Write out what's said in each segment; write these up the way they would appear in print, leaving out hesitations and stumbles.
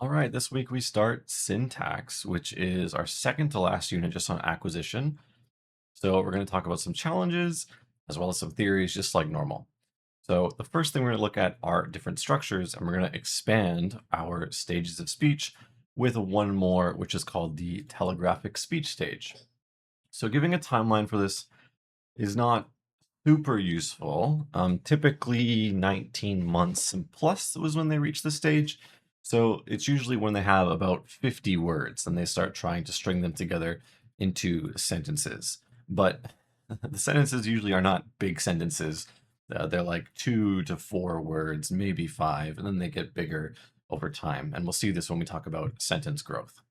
All right, this week we start syntax, which is our second to last unit just on acquisition. So we're going to talk about some challenges as well as some theories, just like normal. So the first thing we're going to look at are different structures, and we're going to expand our stages of speech with one more, which is called the telegraphic speech stage. So giving a timeline for this is not super useful. Typically 19 months and plus was when they reach this stage. So it's usually when they have about 50 words and they start trying to string them together into sentences. But the sentences usually are not big sentences. They're like 2 to 4 words, maybe five, and then they get bigger over time. And we'll see this when we talk about sentence growth.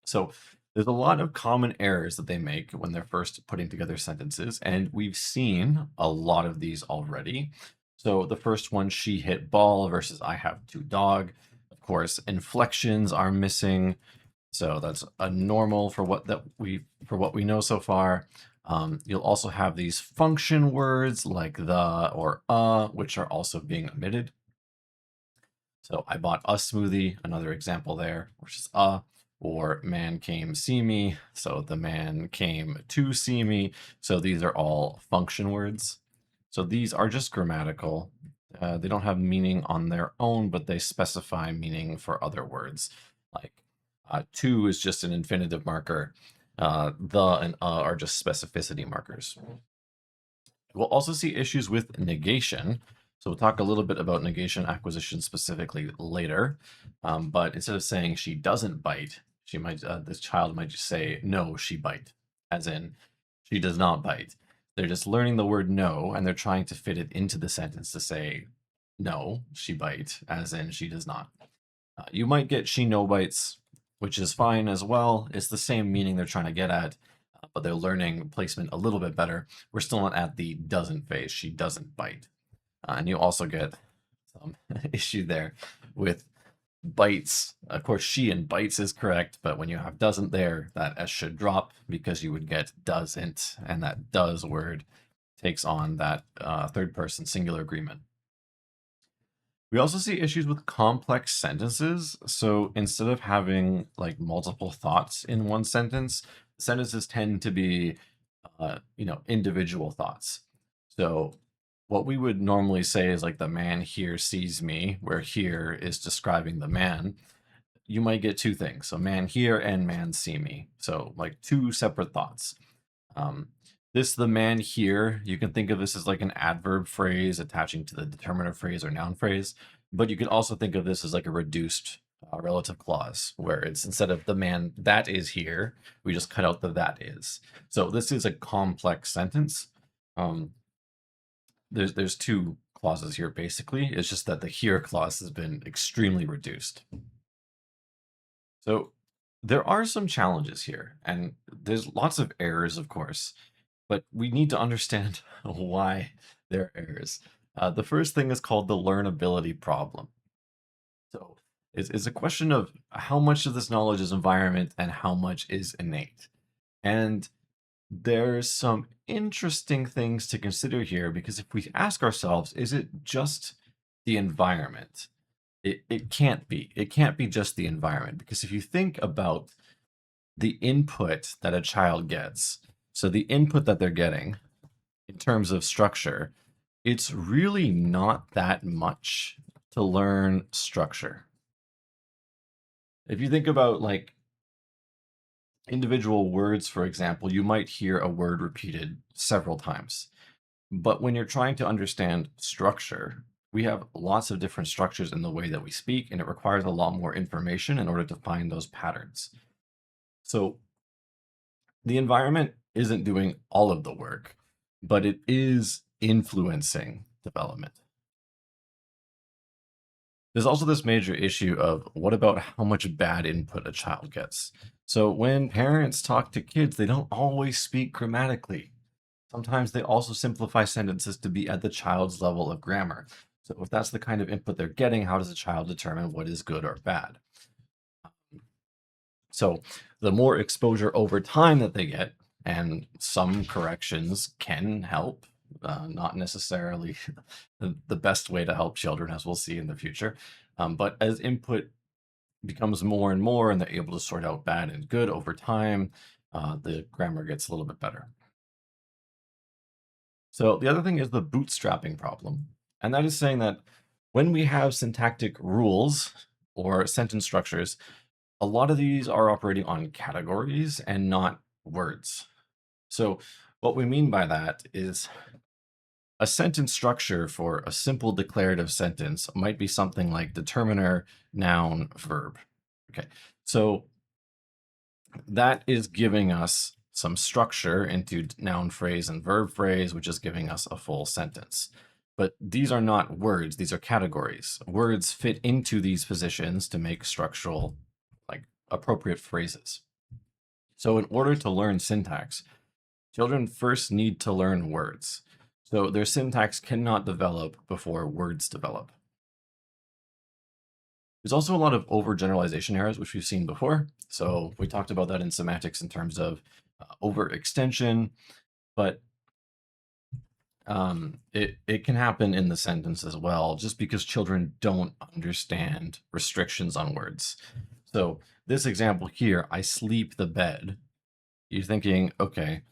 So there's a lot of common errors that they make when they're first putting together sentences, and we've seen a lot of these already. So the first one, she hit ball versus I have two dog. Of course, inflections are missing. So that's a normal for what we know so far. You'll also have these function words like the or which are also being omitted. So I bought a smoothie, another example there, which is or man came see me. So the man came to see me. So these are all function words. So these are just grammatical. They don't have meaning on their own, but they specify meaning for other words. Like to is just an infinitive marker. The and are just specificity markers. We'll also see issues with negation. So we'll talk a little bit about negation acquisition specifically later. But instead of saying she doesn't bite, this child might just say no, she bite, as in she does not bite. They're just learning the word no, and they're trying to fit it into the sentence to say no, she bite, as in she does not. You might get she no bites, which is fine as well. It's the same meaning they're trying to get at, but they're learning placement a little bit better. We're still not at the doesn't phase. She doesn't bite. And you also get some issue there with bites. Of course, she and bites is correct, but when you have doesn't there, that S should drop because you would get doesn't, and that does word takes on that third person singular agreement. We also see issues with complex sentences. So instead of having like multiple thoughts in one sentence, sentences tend to be, individual thoughts. So what we would normally say is like the man here sees me, where here is describing the man. You might get two things. So man here and man see me. So like two separate thoughts. Um, the man here, you can think of this as like an adverb phrase attaching to the determinative phrase or noun phrase, but you can also think of this as like a reduced relative clause, where it's instead of the man that is here, we just cut out the that is. So this is a complex sentence. Um, there's two clauses here basically. It's just that the here clause has been extremely reduced. So there are some challenges here, and there's lots of errors, of course, but we need to understand why there are errors. The first thing is called the learnability problem. So it's a question of how much of this knowledge is environment and how much is innate. And there's some interesting things to consider here because if we ask ourselves, is it just the environment? It can't be. It can't be just the environment because if you think about the input that a child gets, so the input that they're getting in terms of structure, it's really not that much to learn structure. If you think about like individual words, for example, you might hear a word repeated several times. But when you're trying to understand structure, we have lots of different structures in the way that we speak, and it requires a lot more information in order to find those patterns. So the environment isn't doing all of the work, but it is influencing development. There's also this major issue of what about how much bad input a child gets? So when parents talk to kids, they don't always speak grammatically. Sometimes they also simplify sentences to be at the child's level of grammar. So if that's the kind of input they're getting, how does a child determine what is good or bad? So the more exposure over time that they get, and some corrections can help, not necessarily the best way to help children, as we'll see in the future. But as input becomes more and more, and they're able to sort out bad and good over time, the grammar gets a little bit better. So the other thing is the bootstrapping problem. And that is saying that when we have syntactic rules or sentence structures, a lot of these are operating on categories and not words. So what we mean by that is a sentence structure for a simple declarative sentence might be something like determiner, noun, verb. Okay, so that is giving us some structure into noun phrase and verb phrase, which is giving us a full sentence. But these are not words, these are categories. Words fit into these positions to make structural, like appropriate phrases. So in order to learn syntax, children first need to learn words. So their syntax cannot develop before words develop. There's also a lot of overgeneralization errors, which we've seen before. So we talked about that in semantics in terms of overextension, but it can happen in the sentence as well, just because children don't understand restrictions on words. So this example here, I sleep the bed. You're thinking, okay,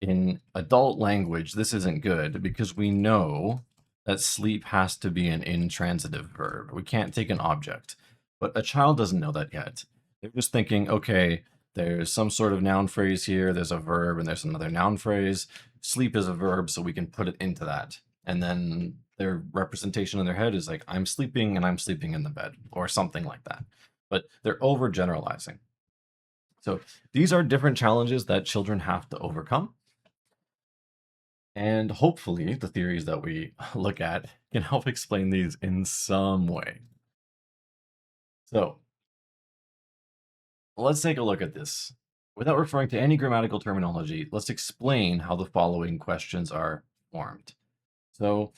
in adult language, this isn't good because we know that sleep has to be an intransitive verb. We can't take an object. But a child doesn't know that yet. They're just thinking, okay, there's some sort of noun phrase here, there's a verb, and there's another noun phrase. Sleep is a verb, so we can put it into that. And then their representation in their head is like, I'm sleeping and I'm sleeping in the bed, or something like that. But they're overgeneralizing. So these are different challenges that children have to overcome. And hopefully, the theories that we look at can help explain these in some way. So let's take a look at this. Without referring to any grammatical terminology, let's explain how the following questions are formed. So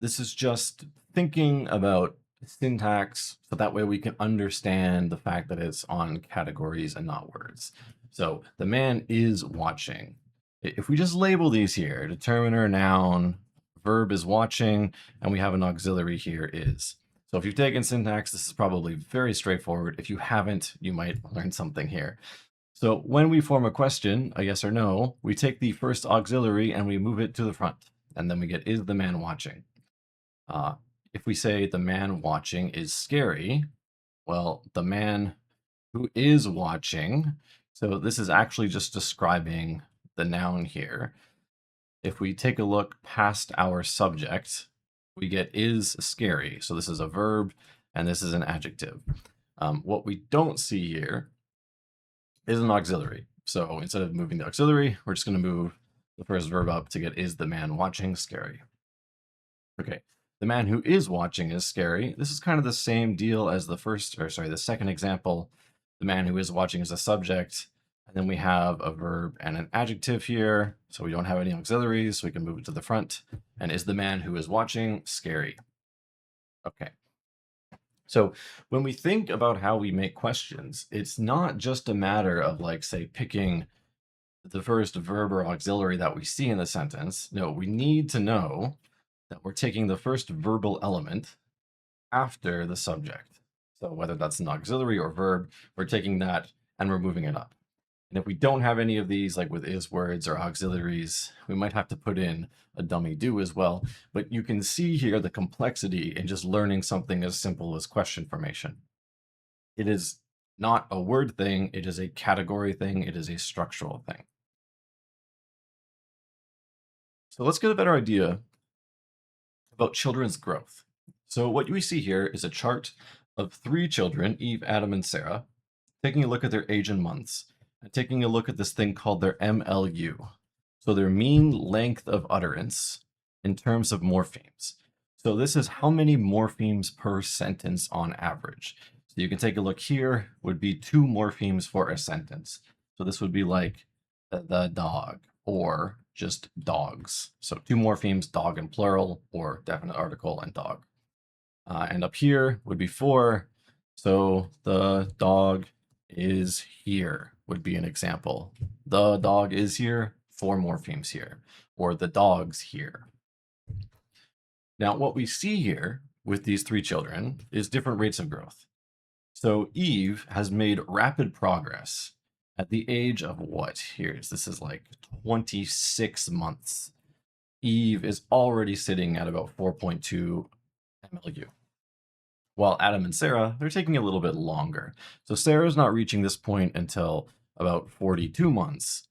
this is just thinking about syntax, so that way we can understand the fact that it's on categories and not words. So the man is watching. If we just label these here, determiner, noun, verb is watching, and we have an auxiliary here is. So if you've taken syntax, this is probably very straightforward. If you haven't, you might learn something here. So when we form a question, a yes or no, we take the first auxiliary and we move it to the front. And then we get, is the man watching? If we say the man watching is scary, well, the man who is watching, so this is actually just describing the noun here. If we take a look past our subject, we get is scary. So this is a verb and this is an adjective. What we don't see here is an auxiliary. So instead of moving the auxiliary, we're just going to move the first verb up to get is the man watching scary. Okay, the man who is watching is scary. This is kind of the same deal as the second example. The man who is watching is a subject, and then we have a verb and an adjective here. So we don't have any auxiliaries, so we can move it to the front. And is the man who is watching scary? Okay. So when we think about how we make questions, it's not just a matter of like, say, picking the first verb or auxiliary that we see in the sentence. No, we need to know that we're taking the first verbal element after the subject. So whether that's an auxiliary or verb, we're taking that and we're moving it up. And if we don't have any of these, like with is words or auxiliaries, we might have to put in a dummy do as well. But you can see here the complexity in just learning something as simple as question formation. It is not a word thing, it is a category thing, it is a structural thing. So let's get a better idea about children's growth. So what we see here is a chart of 3 children, Eve, Adam, and Sarah, taking a look at their age in months, and taking a look at this thing called their MLU. So their mean length of utterance in terms of morphemes. So this is how many morphemes per sentence on average. So you can take a look here, would be 2 morphemes for a sentence. So this would be like the dog, or just dogs. So 2 morphemes, dog in plural, or definite article and dog. And up here would be 4. So the dog is here would be an example. The dog is here, 4 morphemes here, or the dog's here. Now, what we see here with these 3 children is different rates of growth. So Eve has made rapid progress at the age of what? Here's this is like 26 months. Eve is already sitting at about 4.2 MLU. While Adam and Sarah, they're taking a little bit longer. So Sarah's not reaching this point until about 42 months.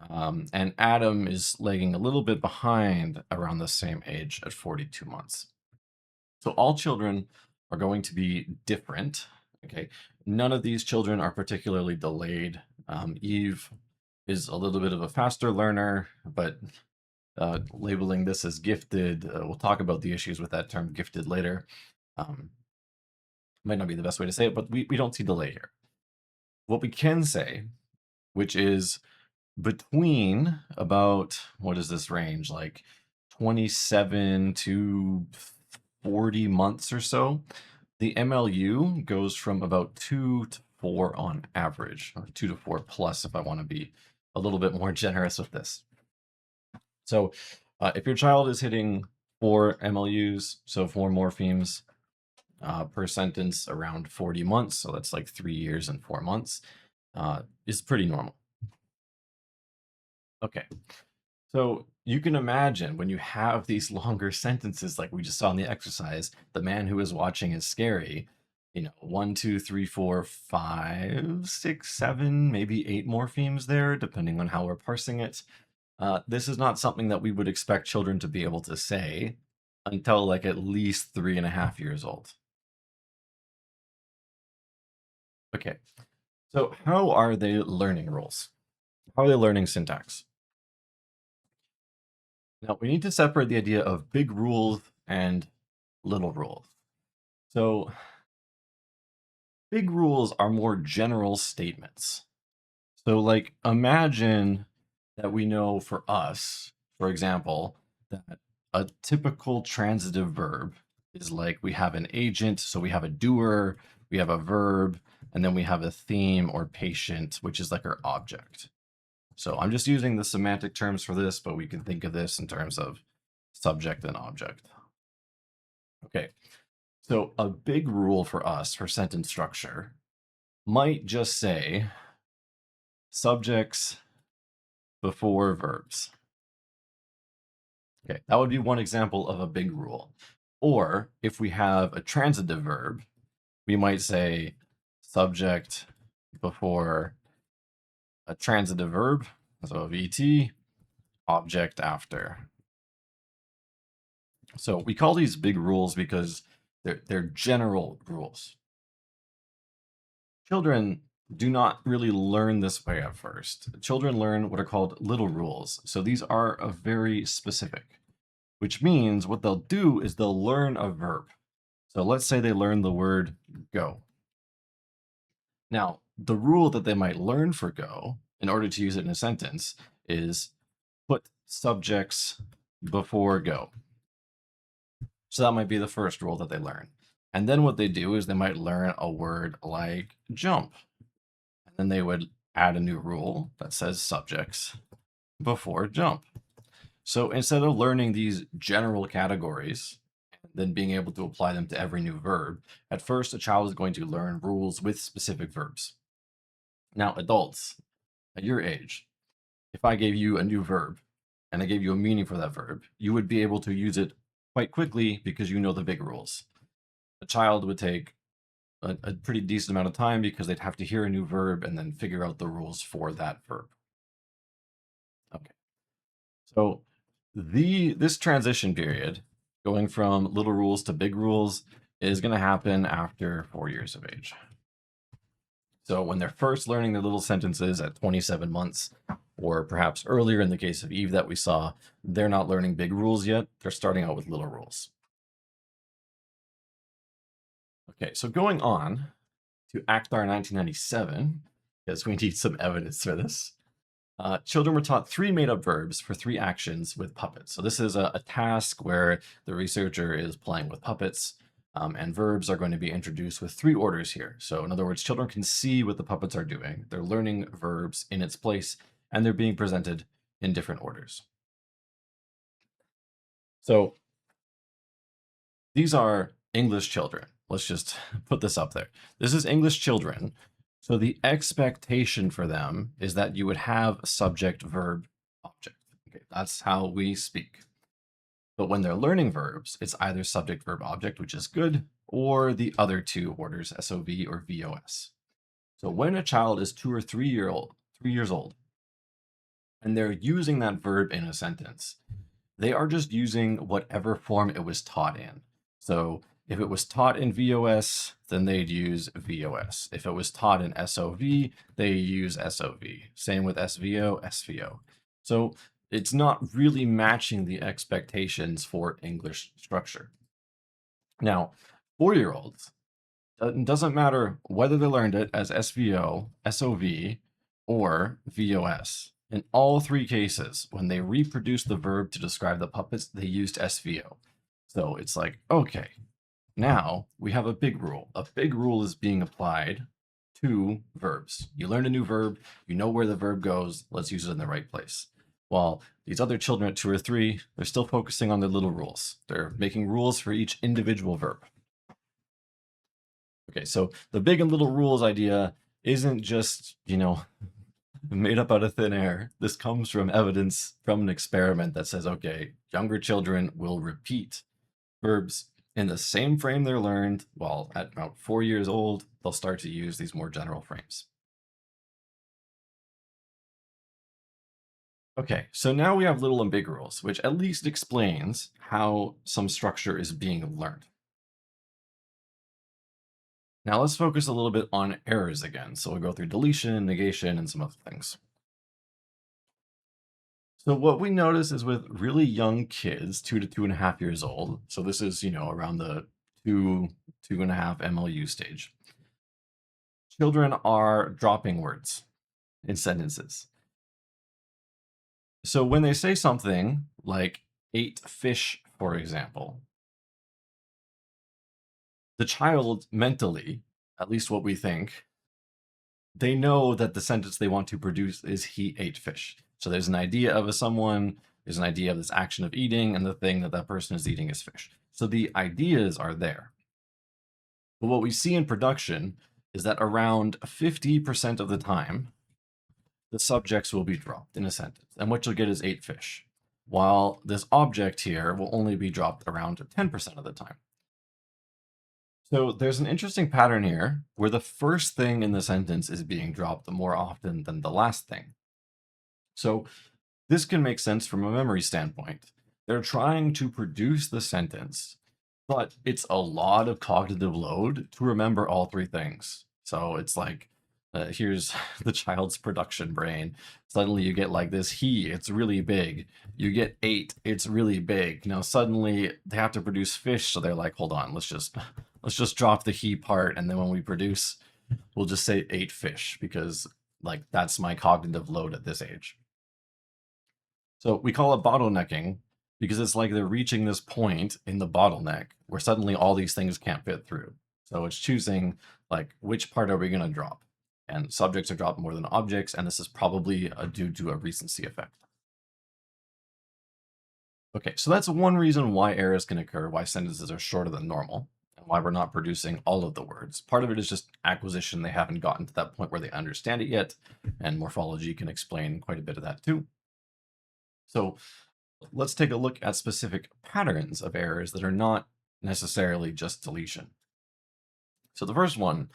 And Adam is lagging a little bit behind around the same age at 42 months. So all children are going to be different. Okay. None of these children are particularly delayed. Eve is a little bit of a faster learner, but labeling this as gifted, we'll talk about the issues with that term gifted later. Might not be the best way to say it, but we don't see delay here. What we can say, which is between about, what is this range, like 27 to 40 months or so, the MLU goes from about 2 to 4 on average, or 2 to 4 plus if I want to be a little bit more generous with this. So if your child is hitting 4 MLUs, so 4 morphemes per sentence around 40 months, so that's like 3 years and 4 months, is pretty normal. Okay, so you can imagine when you have these longer sentences like we just saw in the exercise, the man who is watching is scary. You know, 1, 2, 3, 4, 5, 6, 7, maybe 8 morphemes there, depending on how we're parsing it. This is not something that we would expect children to be able to say until like at least 3.5 years old. Okay, so how are they learning rules? How are they learning syntax? Now, we need to separate the idea of big rules and little rules. So, big rules are more general statements. So, like, imagine that we know for us, for example, that a typical transitive verb is like we have an agent, so we have a doer, we have a verb, and then we have a theme or patient, which is like our object. So I'm just using the semantic terms for this, but we can think of this in terms of subject and object. Okay, so a big rule for us for sentence structure might just say subjects before verbs. Okay, that would be one example of a big rule. Or if we have a transitive verb, we might say subject before a transitive verb, so VT, object after. So we call these big rules because they're general rules. Children do not really learn this way at first. Children learn what are called little rules. So these are very specific, which means what they'll do is they'll learn a verb. So let's say they learn the word go. Now, the rule that they might learn for go in order to use it in a sentence is put subjects before go. So that might be the first rule that they learn. And then what they do is they might learn a word like jump. And then they would add a new rule that says subjects before jump. So instead of learning these general categories, and then being able to apply them to every new verb, at first a child is going to learn rules with specific verbs. Now, adults, at your age, if I gave you a new verb and I gave you a meaning for that verb, you would be able to use it quite quickly because you know the big rules. A child would take a pretty decent amount of time because they'd have to hear a new verb and then figure out the rules for that verb. Okay. So this transition period, going from little rules to big rules, is going to happen after 4 years of age. So when they're first learning their little sentences at 27 months, or perhaps earlier in the case of Eve that we saw, they're not learning big rules yet. They're starting out with little rules. Okay, so going on to ACTAR 1997, because we need some evidence for this. Children were taught 3 made-up verbs for 3 actions with puppets. So this is a task where the researcher is playing with puppets, and verbs are going to be introduced with 3 orders here. So in other words, children can see what the puppets are doing. They're learning verbs in its place, and they're being presented in different orders. So these are English children. let's just put this up there. This is English children. So the expectation for them is that you would have a subject, verb, object. Okay, that's how we speak. But when they're learning verbs, it's either subject, verb, object, which is good, or the other two orders, SOV or VOS. So when a child is 3 years old, and they're using that verb in a sentence, they are just using whatever form it was taught in. So if it was taught in VOS, then they'd use VOS. If it was taught in SOV, they use SOV. Same with SVO, SVO. So it's not really matching the expectations for English structure. Now, 4-year-olds, it doesn't matter whether they learned it as SVO, SOV, or VOS. In all three cases, when they reproduced the verb to describe the puppets, they used SVO. So it's like, okay, now we have a big rule. A big rule is being applied to verbs. You learn a new verb, you know where the verb goes, let's use it in the right place. While these other children at 2 or 3, they're still focusing on their little rules. They're making rules for each individual verb. Okay, so the big and little rules idea isn't just, made up out of thin air. This comes from evidence from an experiment that says, okay, younger children will repeat verbs in the same frame they're learned, while at about 4 years old, they'll start to use these more general frames. Okay, so now we have little and big rules, which at least explains how some structure is being learned. Now let's focus a little bit on errors again. So we'll go through deletion, negation, and some other things. So what we notice is with really young kids, 2 to 2.5 years old, so this is, around the 2.5 MLU stage, children are dropping words in sentences. So when they say something like ate fish, for example, the child mentally, at least what we think, they know that the sentence they want to produce is he ate fish. So there's an idea of someone, there's an idea of this action of eating, and the thing that that person is eating is fish. So the ideas are there. But what we see in production is that around 50% of the time, the subjects will be dropped in a sentence, and what you'll get is ate fish, while this object here will only be dropped around 10% of the time. So there's an interesting pattern here where the first thing in the sentence is being dropped more often than the last thing. So this can make sense from a memory standpoint. They're trying to produce the sentence, but it's a lot of cognitive load to remember all three things. So it's like, here's the child's production brain. Suddenly you get like this it's really big. You get ate, it's really big. Now suddenly they have to produce fish, so they're like, hold on, let's just drop the he part, and then when we produce, we'll just say ate fish, because like that's my cognitive load at this age. So we call it bottlenecking because it's like they're reaching this point in the bottleneck where suddenly all these things can't fit through. So it's choosing like which part are we going to drop, and subjects are dropped more than objects, and this is probably due to a recency effect. Okay, so that's one reason why errors can occur, why sentences are shorter than normal, and why we're not producing all of the words. Part of it is just acquisition. They haven't gotten to that point where they understand it yet, and morphology can explain quite a bit of that too. So let's take a look at specific patterns of errors that are not necessarily just deletion. So the first one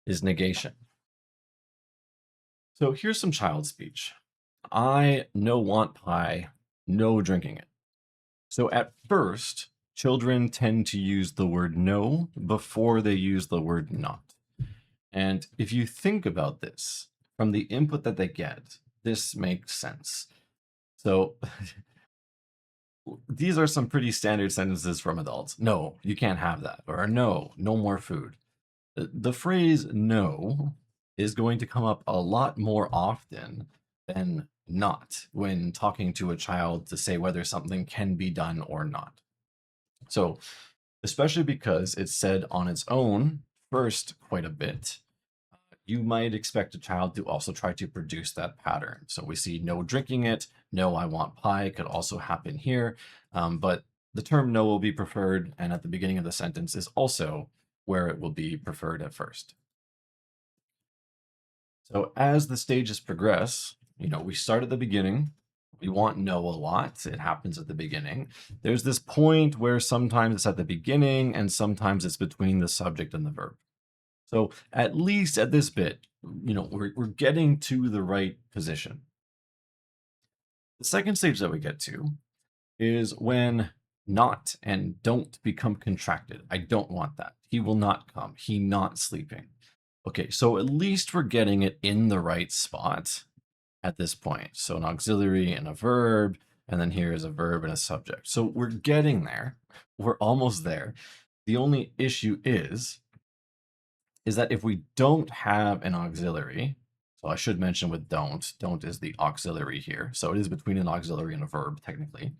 is negation. So here's some child speech. I no want pie, no drinking it. So at first, children tend to use the word no before they use the word not. And if you think about this, from the input that they get, this makes sense. So these are some pretty standard sentences from adults. No, you can't have that. Or no, no more food. The phrase no is going to come up a lot more often than not when talking to a child to say whether something can be done or not. So, especially because it's said on its own first quite a bit, you might expect a child to also try to produce that pattern. So we see no drinking it, no I want pie could also happen here, but the term no will be preferred, and at the beginning of the sentence is also where it will be preferred at first. So as the stages progress, we start at the beginning. We want know a lot. It happens at the beginning. There's this point where sometimes it's at the beginning and sometimes it's between the subject and the verb. So at least at this bit, we're getting to the right position. The second stage that we get to is when not and don't become contracted. I don't want that. He will not come. He not sleeping. Okay, so at least we're getting it in the right spot at this point. So an auxiliary and a verb, and then here is a verb and a subject. So we're getting there. We're almost there. The only issue is that if we don't have an auxiliary, so I should mention with don't is the auxiliary here. So it is between an auxiliary and a verb, technically.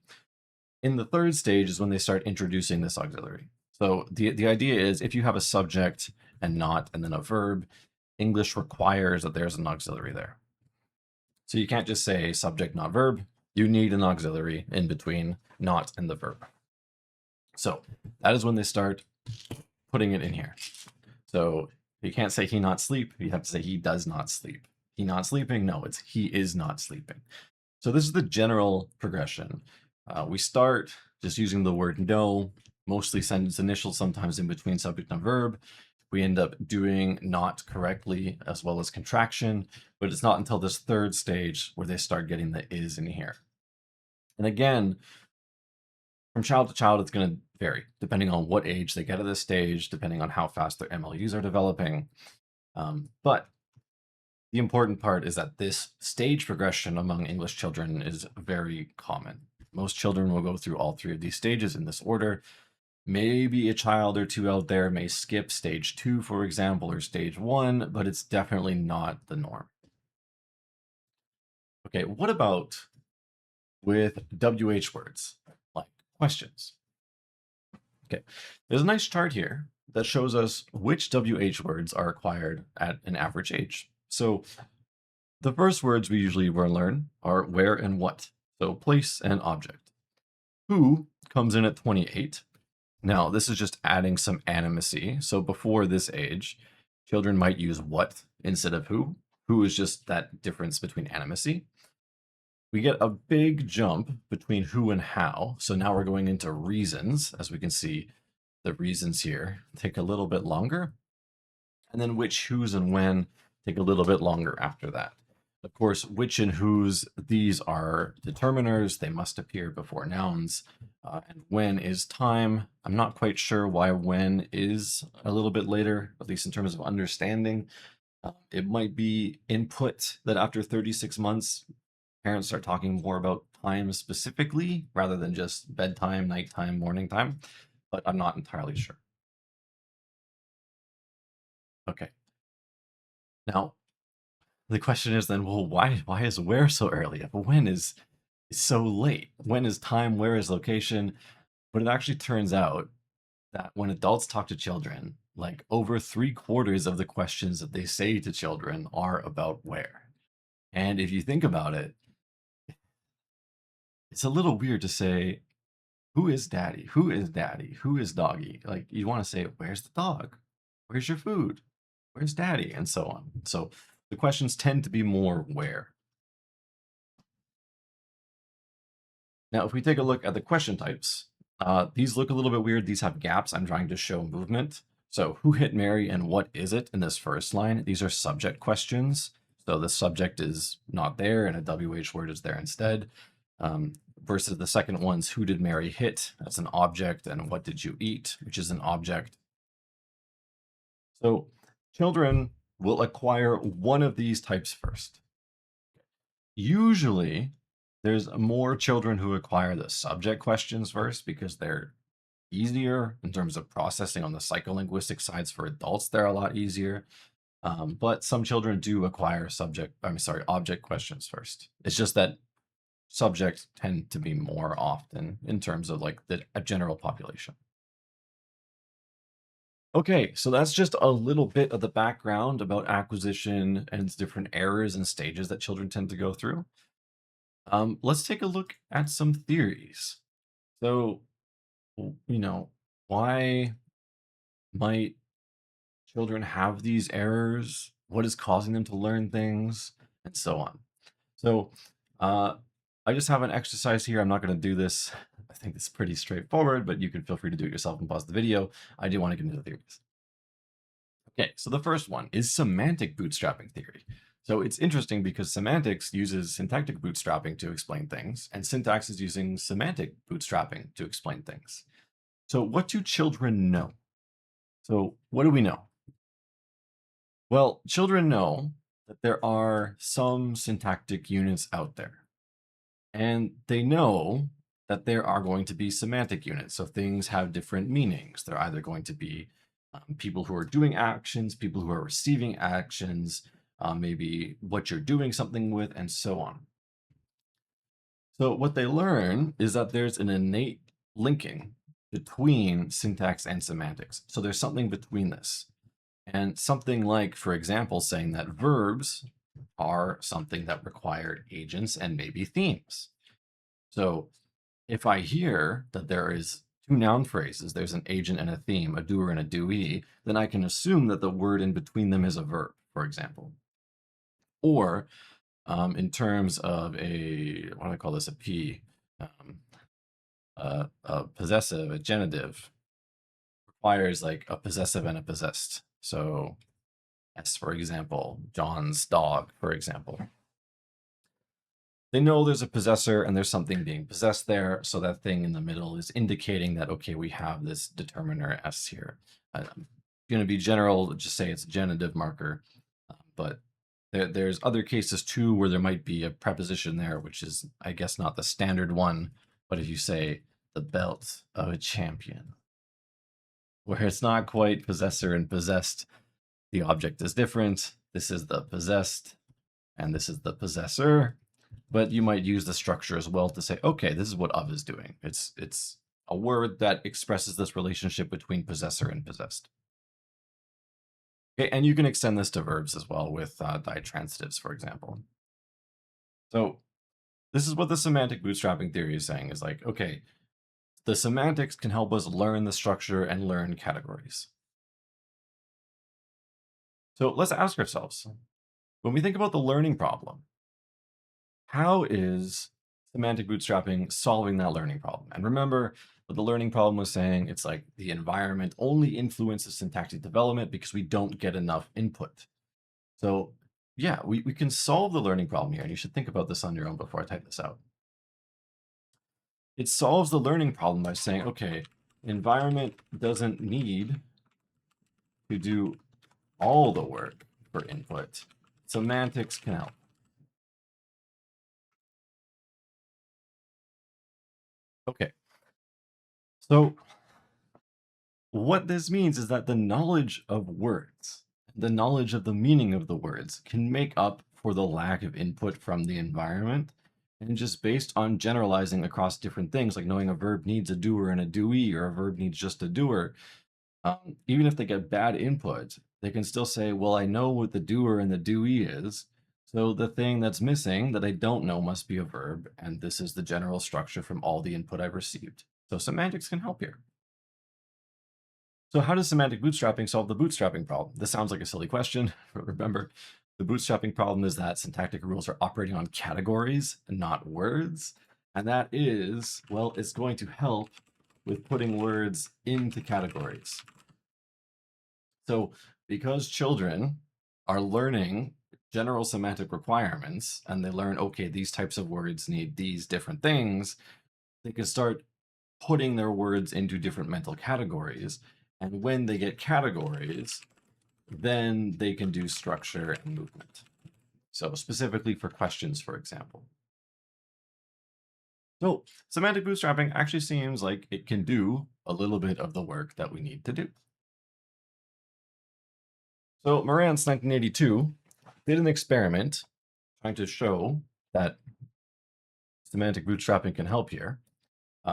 In the third stage is when they start introducing this auxiliary. So the idea is if you have a subject and not, and then a verb, English requires that there's an auxiliary there. So you can't just say subject, not verb. You need an auxiliary in between not and the verb. So that is when they start putting it in here. So you can't say he not sleep. You have to say he does not sleep. He not sleeping? No, it's he is not sleeping. So this is the general progression. We start just using the word no, mostly sentence initial, sometimes in between subject and verb. We end up doing not correctly as well as contraction, but it's not until this third stage where they start getting the is in here. And again, from child to child, it's going to vary depending on what age they get at this stage, depending on how fast their MLUs are developing. But the important part is that this stage progression among English children is very common. Most children will go through all three of these stages in this order. Maybe a child or two out there may skip stage 2, for example, or stage 1, but it's definitely not the norm. Okay, what about with WH words, like questions? Okay, there's a nice chart here that shows us which WH words are acquired at an average age. So the first words we usually learn are where and what, so place and object. Who comes in at 28. Now, this is just adding some animacy. So before this age, children might use what instead of who. Who is just that difference between animacy. We get a big jump between who and how. So now we're going into reasons. As we can see, the reasons here take a little bit longer. And then which, whose, and when take a little bit longer after that. Of course, which and whose, these are determiners. They must appear before nouns. And when is time. I'm not quite sure why when is a little bit later, at least in terms of understanding. It might be input that after 36 months, parents start talking more about time specifically rather than just bedtime, nighttime, morning time, but I'm not entirely sure. Okay. Now, the question is then, well, why is where so early? If when is so late? When is time? Where is location? But it actually turns out that when adults talk to children, like over 3/4 of the questions that they say to children are about where. And if you think about it, it's a little weird to say, who is daddy? Who is daddy? Who is doggy? Like you want to say, where's the dog? Where's your food? Where's daddy? And so on. So the questions tend to be more where. Now, if we take a look at the question types, these look a little bit weird. These have gaps. I'm trying to show movement. So who hit Mary and what is it in this first line? These are subject questions. So the subject is not there and a WH word is there instead. Versus the second one's who did Mary hit? That's an object. And what did you eat? Which is an object. So children will acquire one of these types first. Usually, there's more children who acquire the subject questions first because they're easier in terms of processing on the psycholinguistic sides. For adults, they're a lot easier. But some children do acquire object questions first. It's just that subjects tend to be more often in terms of like a general population. Okay, so that's just a little bit of the background about acquisition and its different errors and stages that children tend to go through. Let's take a look at some theories. So, why might children have these errors, what is causing them to learn things, and so on. So uh, I just have an exercise here. I'm not going to do this. I think it's pretty straightforward, but you can feel free to do it yourself and pause the video. I do want to get into the theories. Okay, so the first one is semantic bootstrapping theory. So it's interesting because semantics uses syntactic bootstrapping to explain things, and syntax is using semantic bootstrapping to explain things. So what do children know? So what do we know? Well, children know that there are some syntactic units out there, and they know that there are going to be semantic units. So things have different meanings. They're either going to be people who are doing actions, people who are receiving actions, maybe what you're doing something with, and so on. So what they learn is that there's an innate linking between syntax and semantics. So there's something between this. And something like, for example, saying that verbs are something that require agents and maybe themes. So if I hear that there is two noun phrases, there's an agent and a theme, a doer and a doee, then I can assume that the word in between them is a verb, for example. Or in terms of what do I call this, a P, um, a possessive, a genitive, requires like a possessive and a possessed. So S, for example, John's dog, for example. They know there's a possessor and there's something being possessed there. So that thing in the middle is indicating that, okay, we have this determiner S here. Going to be general, just say it's a genitive marker. But there's other cases too where there might be a preposition there, which is, I guess, not the standard one. But if you say the belt of a champion, where it's not quite possessor and possessed, the object is different. This is the possessed and this is the possessor. But you might use the structure as well to say, okay, this is what of is doing. It's a word that expresses this relationship between possessor and possessed. Okay, and you can extend this to verbs as well with ditransitives, for example. So this is what the semantic bootstrapping theory is saying is like, okay, the semantics can help us learn the structure and learn categories. So let's ask ourselves, when we think about the learning problem, how is semantic bootstrapping solving that learning problem? And remember what the learning problem was saying, it's like the environment only influences syntactic development because we don't get enough input. So yeah, we can solve the learning problem here, and you should think about this on your own before I type this out. It solves the learning problem by saying, okay, environment doesn't need to do all the work for input. Semantics can help. Okay. So what this means is that the knowledge of words, the knowledge of the meaning of the words can make up for the lack of input from the environment. And just based on generalizing across different things, like knowing a verb needs a doer and a doee, or a verb needs just a doer, even if they get bad input, they can still say, well, I know what the doer and the doee is. So the thing that's missing that I don't know must be a verb. And this is the general structure from all the input I've received. So semantics can help here. So how does semantic bootstrapping solve the bootstrapping problem? This sounds like a silly question, but remember, the bootstrapping problem is that syntactic rules are operating on categories and not words. And that is, well, it's going to help with putting words into categories. So because children are learning general semantic requirements and they learn, okay, these types of words need these different things, they can start putting their words into different mental categories. And when they get categories, then they can do structure and movement. So specifically for questions, for example. So semantic bootstrapping actually seems like it can do a little bit of the work that we need to do. So Marantz 1982 did an experiment trying to show that semantic bootstrapping can help here.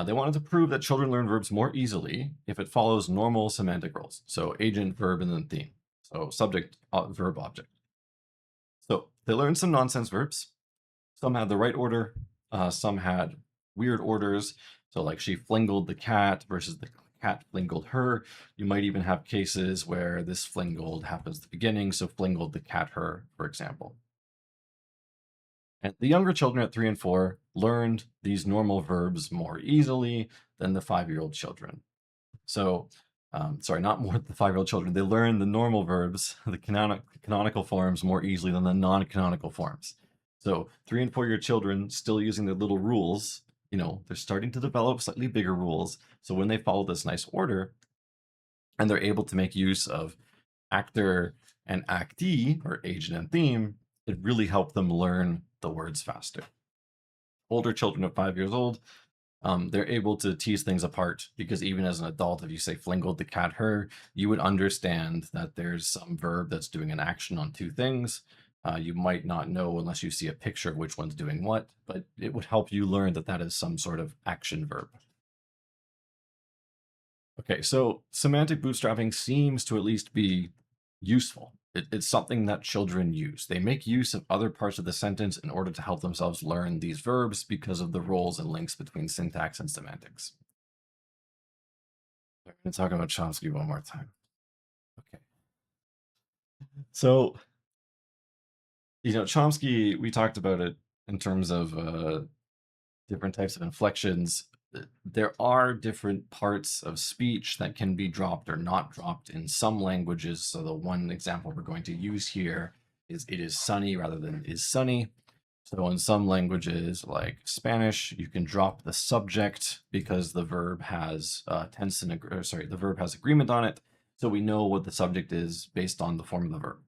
They wanted to prove that children learn verbs more easily if it follows normal semantic rules. So agent, verb, and then theme. So subject, verb, object. So they learned some nonsense verbs. Some had the right order. Some had weird orders. So like she flingled the cat versus the cat flingled her. You might even have cases where this flingled happens at the beginning, so flingled the cat her, for example. And the younger children at 3 and 4 learned these normal verbs more easily than the 5-year-old children. So, sorry, not more the 5-year-old children. They learn the normal verbs, the canonical forms, more easily than the non-canonical forms. So, 3 and 4-year children still using their little rules. They're starting to develop slightly bigger rules. So when they follow this nice order, and they're able to make use of actor and actee, or agent and theme, it really helped them learn the words faster. Older children at 5 years old, they're able to tease things apart because even as an adult, if you say flingled the cat her, you would understand that there's some verb that's doing an action on two things. You might not know unless you see a picture of which one's doing what, but it would help you learn that that is some sort of action verb. Okay, so semantic bootstrapping seems to at least be useful. It's something that children use. They make use of other parts of the sentence in order to help themselves learn these verbs because of the roles and links between syntax and semantics. I'm going to talk about Chomsky one more time. Okay. So, Chomsky, we talked about it in terms of different types of inflections. There are different parts of speech that can be dropped or not dropped in some languages. So the one example we're going to use here is it is sunny rather than is sunny. So in some languages like Spanish, you can drop the subject because the verb has tense and the verb has agreement on it. So we know what the subject is based on the form of the verb.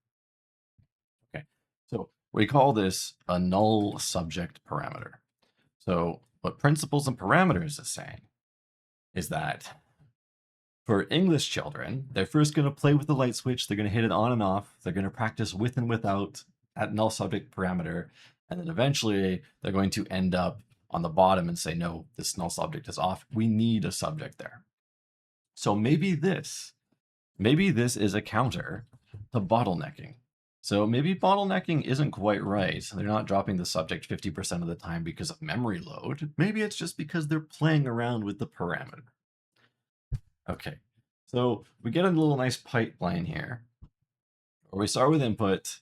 Okay. So we call this a null subject parameter. So what principles and parameters is saying is that for English children, they're first going to play with the light switch. They're going to hit it on and off. They're going to practice with and without that null subject parameter. And then eventually they're going to end up on the bottom and say, no, this null subject is off. We need a subject there. So maybe this is a counter to bottlenecking. So maybe bottlenecking isn't quite right. They're not dropping the subject 50% of the time because of memory load. Maybe it's just because they're playing around with the parameter. Okay, so we get a little nice pipeline here, where we start with input,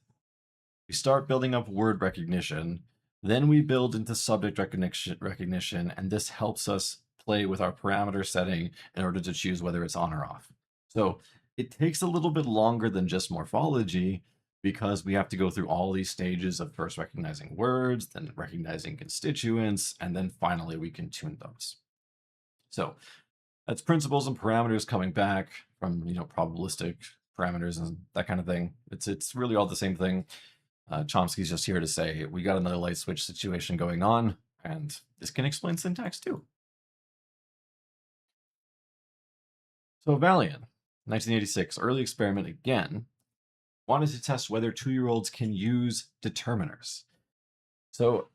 we start building up word recognition, then we build into subject recognition, and this helps us play with our parameter setting in order to choose whether it's on or off. So it takes a little bit longer than just morphology because we have to go through all these stages of first recognizing words, then recognizing constituents, and then finally we can tune those. So that's principles and parameters coming back from probabilistic parameters and that kind of thing. It's really all the same thing. Chomsky's just here to say we got another light switch situation going on, and this can explain syntax too. So Valiant, 1986, early experiment again, wanted to test whether 2-year-olds can use determiners. So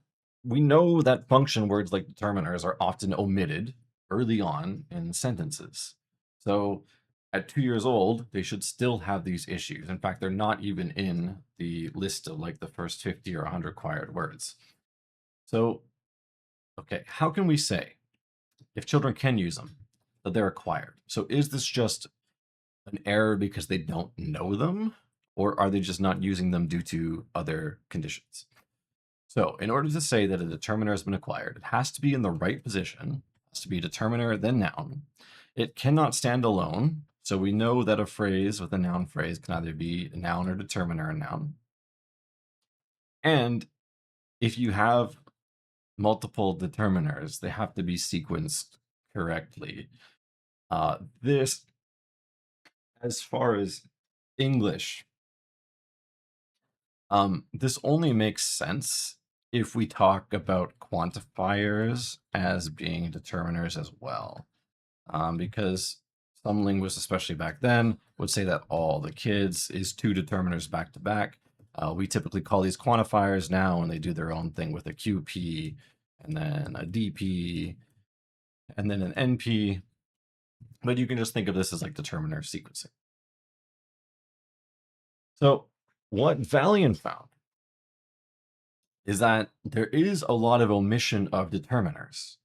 we know that function words like determiners are often omitted early on in sentences. So at 2 years old, they should still have these issues. In fact, they're not even in the list of like the first 50 or 100 required words. So, okay, how can we say if children can use them that they're required? So is this just an error because they don't know them, or are they just not using them due to other conditions? So in order to say that a determiner has been acquired, it has to be in the right position. It has to be a determiner, then noun. It cannot stand alone. So we know that a phrase with a noun phrase can either be a noun or determiner and noun. And if you have multiple determiners, they have to be sequenced correctly. This, as far as English, this only makes sense if we talk about quantifiers as being determiners as well, because some linguists, especially back then, would say that all the kids is 2 determiners back to back. We typically call these quantifiers now, and they do their own thing with a QP, and then a DP, and then an NP. But you can just think of this as like determiner sequencing. So what Valiant found is that there is a lot of omission of determiners.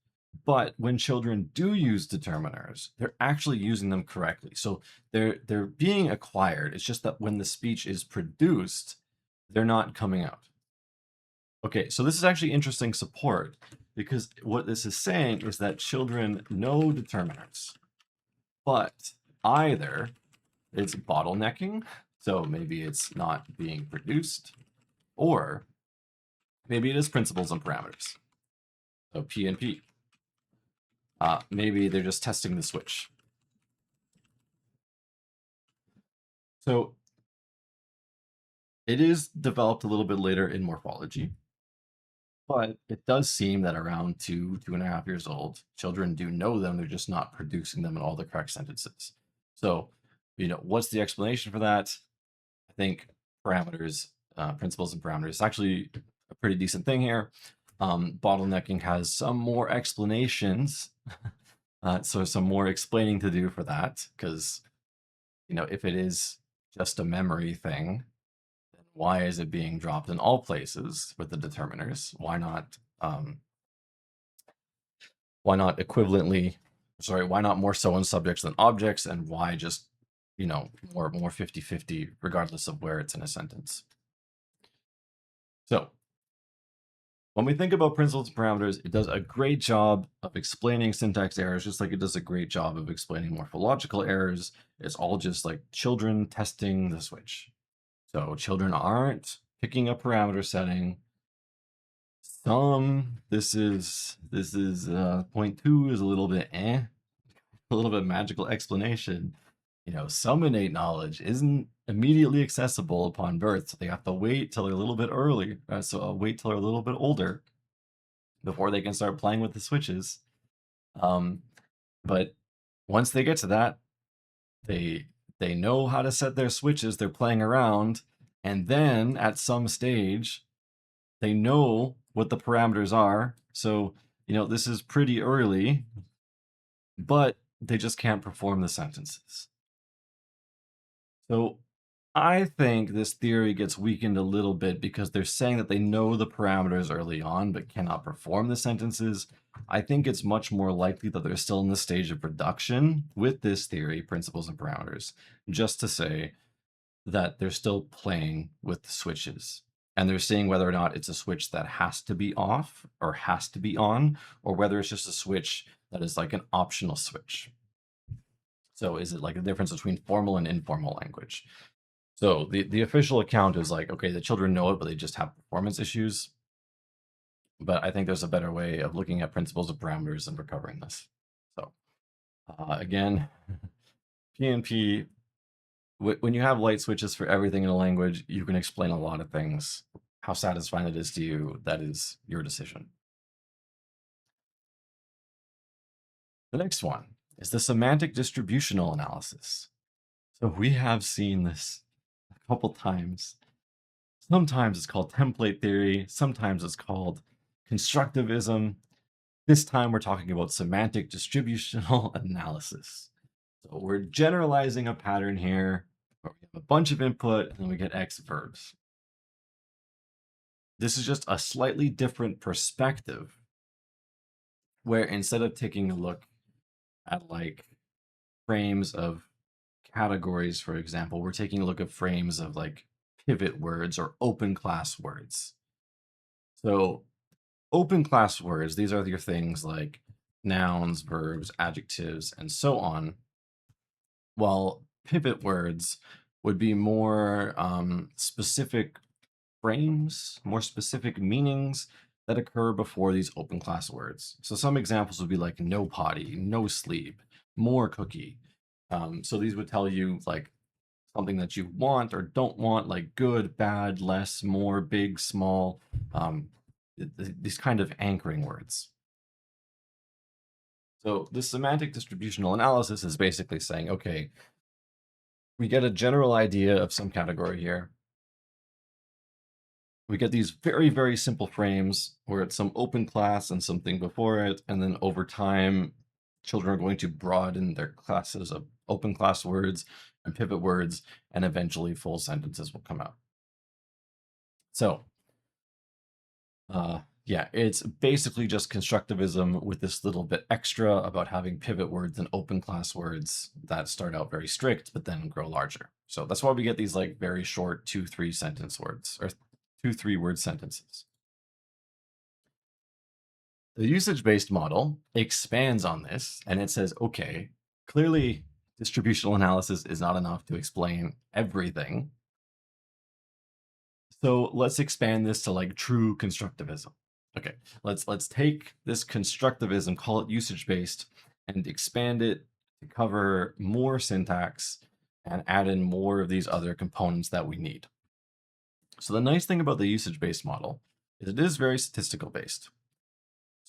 But when children do use determiners, they're actually using them correctly. So they're being acquired. It's just that when the speech is produced, they're not coming out. Okay, so this is actually interesting support because what this is saying is that children know determiners, but either it's bottlenecking, so maybe it's not being produced, or maybe it is principles and parameters, so P and P. Maybe they're just testing the switch. So it is developed a little bit later in morphology, but it does seem that around 2.5 years old, children do know them. They're just not producing them in all the correct sentences. So, what's the explanation for that? I think parameters, principles and parameters, is actually a pretty decent thing here. Bottlenecking has some more explanations. So some more explaining to do for that, because, if it is just a memory thing, why is it being dropped in all places with the determiners? Why not more so on subjects than objects, and why just, more 50-50 regardless of where it's in a sentence? So when we think about principles and parameters, it does a great job of explaining syntax errors, just like it does a great job of explaining morphological errors. It's all just like children testing the switch. So children aren't picking a parameter setting. Point two is a little bit a little bit magical explanation. Some innate knowledge isn't immediately accessible upon birth, so they have to wait till they're a little bit early. Wait till they're a little bit older before they can start playing with the switches. But once they get to that, they know how to set their switches. They're playing around, and then at some stage, they know what the parameters are. So this is pretty early, but they just can't perform the sentences. So I think this theory gets weakened a little bit because they're saying that they know the parameters early on but cannot perform the sentences. I think it's much more likely that they're still in the stage of production with this theory, principles and parameters, just to say that they're still playing with the switches. And they're seeing whether or not it's a switch that has to be off or has to be on, or whether it's just a switch that is like an optional switch. So is it like the difference between formal and informal language? So the official account is like, okay, the children know it, but they just have performance issues. But I think there's a better way of looking at principles and parameters and recovering this. So again, PNP, when you have light switches for everything in a language, you can explain a lot of things. How satisfying it is to you, that is your decision. The next one is the semantic distributional analysis. So we have seen this a couple times. Sometimes it's called template theory, sometimes it's called constructivism. This time we're talking about semantic distributional analysis. So we're generalizing a pattern here where we have a bunch of input and then we get X verbs. This is just a slightly different perspective where instead of taking a look at like frames of categories, for example, we're taking a look at frames of like pivot words or open class words. So open class words, these are your things like nouns, verbs, adjectives, and so on. While pivot words would be more specific frames, more specific meanings that occur before these open class words. So some examples would be like no potty, no sleep, more cookie. So these would tell you like something that you want or don't want, like good, bad, less, more, big, small, these kind of anchoring words. So this semantic distributional analysis is basically saying, okay, we get a general idea of some category here. We get these very, very simple frames where it's some open class and something before it. And then over time, children are going to broaden their classes of open class words and pivot words, and eventually full sentences will come out. So Yeah, it's basically just constructivism with this little bit extra about having pivot words and open class words that start out very strict, but then grow larger. So that's why we get these like very short 2, 3 sentence words or 2, 3 word sentences. The usage-based model expands on this and it says, okay, clearly distributional analysis is not enough to explain everything. So let's expand this to like true constructivism. Okay, let's take this constructivism, call it usage-based, and expand it to cover more syntax and add in more of these other components that we need. So the nice thing about the usage-based model is it is very statistical based.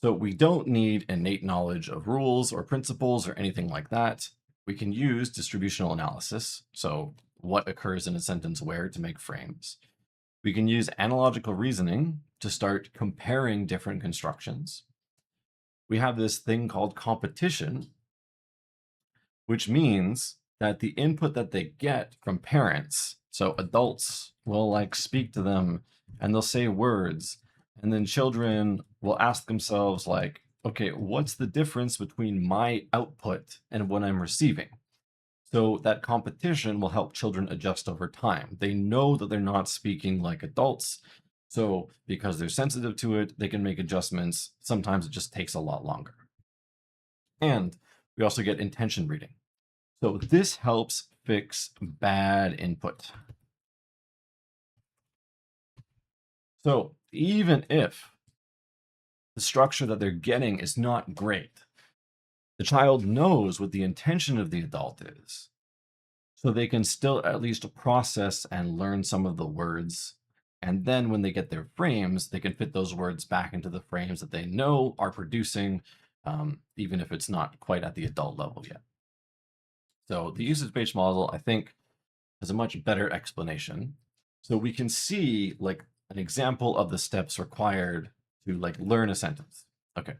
So we don't need innate knowledge of rules or principles or anything like that. We can use distributional analysis, so what occurs in a sentence where to make frames. We can use analogical reasoning to start comparing different constructions. We have this thing called competition, which means that the input that they get from parents, so adults will like speak to them and they'll say words, and then children will ask themselves like, okay, what's the difference between my output and what I'm receiving? So that competition will help children adjust over time. They know that they're not speaking like adults. So because they're sensitive to it, they can make adjustments. Sometimes it just takes a lot longer. And we also get intention reading. So this helps fix bad input. So even if the structure that they're getting is not great, the child knows what the intention of the adult is. So they can still at least process and learn some of the words. And then when they get their frames, they can fit those words back into the frames that they know are producing, even if it's not quite at the adult level yet. So the usage-based model, I think, has a much better explanation. So we can see like an example of the steps required to like learn a sentence. Okay,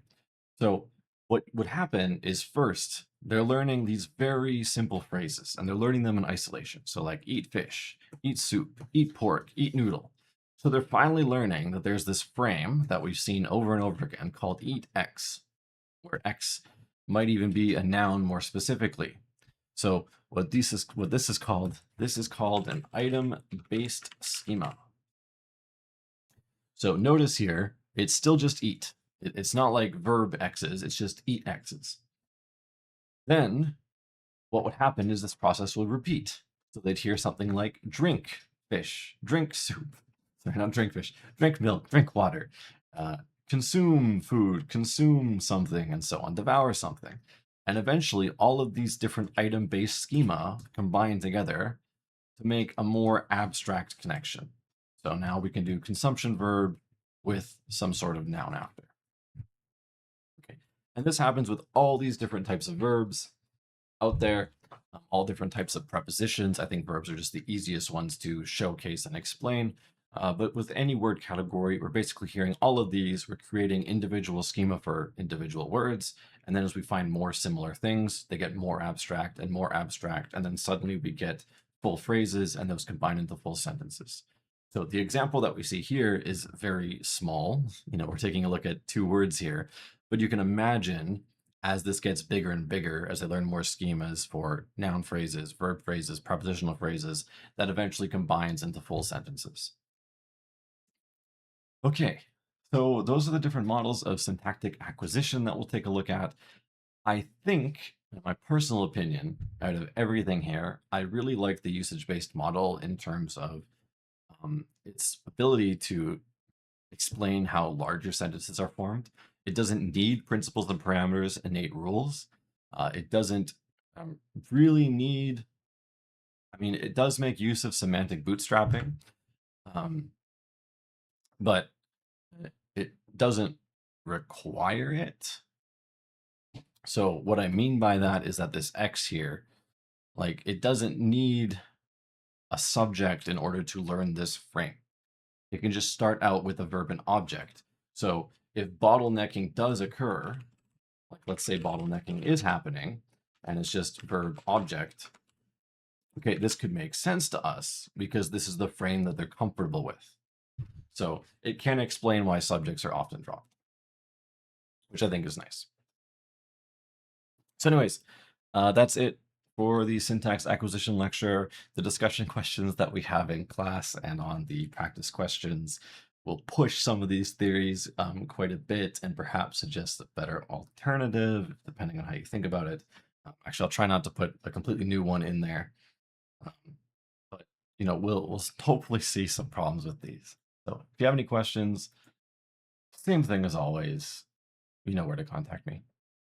so what would happen is first, they're learning these very simple phrases and they're learning them in isolation. So like eat fish, eat soup, eat pork, eat noodle. So they're finally learning that there's this frame that we've seen over and over again called eat X, where X might even be a noun more specifically. So what this is called an item-based schema. So notice here, it's still just eat. It's not like verb X's, it's just eat X's. Then what would happen is this process will repeat. So they'd hear something like drink fish, drink soup, sorry, not drink fish, drink milk, drink water, consume food, consume something, and so on, devour something. And eventually all of these different item-based schema combine together to make a more abstract connection. So now we can do consumption verb with some sort of noun after. Okay, and this happens with all these different types of verbs out there, all different types of prepositions. I think verbs are just the easiest ones to showcase and explain. But with any word category, we're basically hearing all of these. We're creating individual schema for individual words. And then as we find more similar things, they get more abstract. And then suddenly we get full phrases and those combine into full sentences. So the example that we see here is very small. We're taking a look at 2 words here, but you can imagine as this gets bigger and bigger, as I learn more schemas for noun phrases, verb phrases, prepositional phrases, that eventually combines into full sentences. Okay, so those are the different models of syntactic acquisition that we'll take a look at. I think, in my personal opinion, out of everything here, I really like the usage-based model in terms of its ability to explain how larger sentences are formed. It doesn't need principles and parameters, innate rules. It doesn't really need, it does make use of semantic bootstrapping, but it doesn't require it. So what I mean by that is that this X here, like it doesn't need a subject in order to learn this frame. It can just start out with a verb and object. So if bottlenecking does occur, like let's say bottlenecking is happening and it's just verb object, okay, this could make sense to us because this is the frame that they're comfortable with. So it can explain why subjects are often dropped, which I think is nice. So, anyways, that's it for the syntax acquisition lecture. The discussion questions that we have in class and on the practice questions will push some of these theories quite a bit and perhaps suggest a better alternative, depending on how you think about it. Actually, I'll try not to put a completely new one in there, um, but we'll hopefully see some problems with these. So, if you have any questions, same thing as always. You know where to contact me.